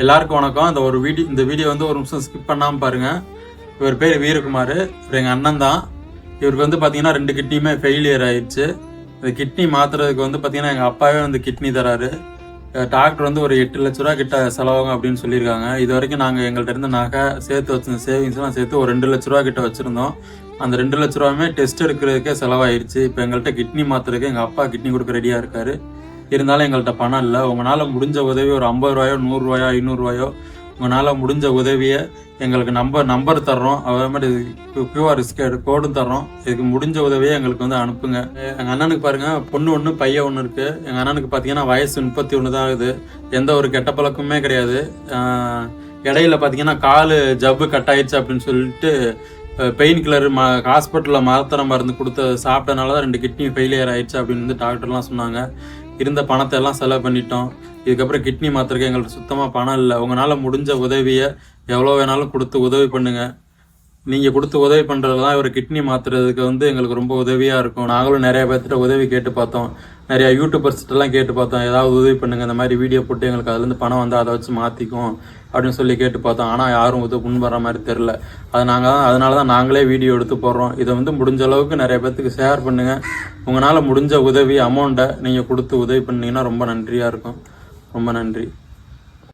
எல்லாருக்கும் வணக்கம். இந்த வீடியோ வந்து ஒரு நிமிஷம் ஸ்கிப் பண்ணாமல் பாருங்கள். இவர் பேர் வீரகுமார், இவர் எங்கள் அண்ணன் தான். இவருக்கு வந்து பார்த்தீங்கன்னா 2 கிட்னியுமே ஃபெயிலியர் ஆயிடுச்சு. இந்த கிட்னி மாற்றுறதுக்கு வந்து பார்த்தீங்கன்னா எங்கள் அப்பாவே வந்து கிட்னி தராரு. டாக்டர் வந்து ஒரு 8 லட்ச ரூபா கிட்ட செலவாகும் அப்படின்னு சொல்லியிருக்காங்க. இது வரைக்கும் நாங்கள் எங்கள்கிட்ட இருந்து நகை சேர்த்து வச்சிருந்த சேவிங்ஸ்லாம் சேர்த்து ஒரு 2 லட்ச ரூபா கிட்ட வச்சுருந்தோம். அந்த 2 லட்ச ரூபாயுமே டெஸ்ட் எடுக்கிறதுக்கே செலவாயிடுச்சு. இப்போ எங்கள்கிட்ட கிட்னி மாற்றுறதுக்கு எங்கள் அப்பா கிட்னி கொடுக்க ரெடியாக இருக்கார். இருந்தாலும் எங்கள்கிட்ட பணம் இல்லை. உங்களால் முடிஞ்ச உதவி ஒரு 50 ரூபாயோ 100 ரூபாயோ 500 ரூபாயோ உங்களால் முடிஞ்ச உதவியை எங்களுக்கு நம்பர் தர்றோம். அதே மாதிரி QR கோடும் தர்றோம். இதுக்கு முடிஞ்ச உதவியை எங்களுக்கு வந்து அனுப்புங்க. எங்கள் அண்ணனுக்கு பாருங்கள், பொண்ணு 1 பையன் 1 இருக்குது. எங்கள் அண்ணனுக்கு பார்த்தீங்கன்னா வயசு 31 தான் ஆகுது. எந்த ஒரு கெட்ட பழக்கமே கிடையாது. இடையில பார்த்தீங்கன்னா கால் ஜவ்வு கட் ஆயிடுச்சு அப்படின்னு சொல்லிட்டு பெயின் கில்லர் ஹாஸ்பிட்டலில் மாத்திரை மருந்து சாப்பிட்டனால தான் 2 கிட்னி ஃபெயிலியர் ஆயிடுச்சு அப்படின்னு வந்து டாக்டர்லாம் சொன்னாங்க. இருந்த பணத்தை எல்லாம் செலவு பண்ணிட்டோம். இதுக்கப்புறம் கிட்னி மாத்திரைக்கு எங்களுக்கு சுத்தமாக பணம் இல்லை. உங்களால் முடிஞ்ச உதவியை எவ்வளோ வேணாலும் கொடுத்து உதவி பண்ணுங்கள். நீங்கள் கொடுத்து உதவி பண்ணுறதுலாம் இவர் கிட்னி மாற்றுறதுக்கு வந்து எங்களுக்கு ரொம்ப உதவியாக இருக்கும். நாங்களும் நிறைய பேர்த்திட்ட உதவி கேட்டு பார்த்தோம். நிறையா யூடியூபர்ஸ்கிட்டலாம் கேட்டு பார்த்தோம், ஏதாவது உதவி பண்ணுங்கள், இந்த மாதிரி வீடியோ போட்டு எங்களுக்கு அதுலேருந்து பணம் வந்து அதை வச்சு மாற்றிக்கும் அப்படின்னு சொல்லி கேட்டு பார்த்தோம். ஆனால் யாரும் முன் வர மாதிரி தெரில. அதனால தான் நாங்களே வீடியோ எடுத்து போடுறோம். இதை வந்து முடிஞ்ச அளவுக்கு நிறைய பேர்த்துக்கு ஷேர் பண்ணுங்கள். உங்களால் முடிஞ்ச உதவி அமௌண்ட்டை நீங்கள் கொடுத்து உதவி பண்ணிங்கன்னா ரொம்ப நன்றியாக இருக்கும். ரொம்ப நன்றி.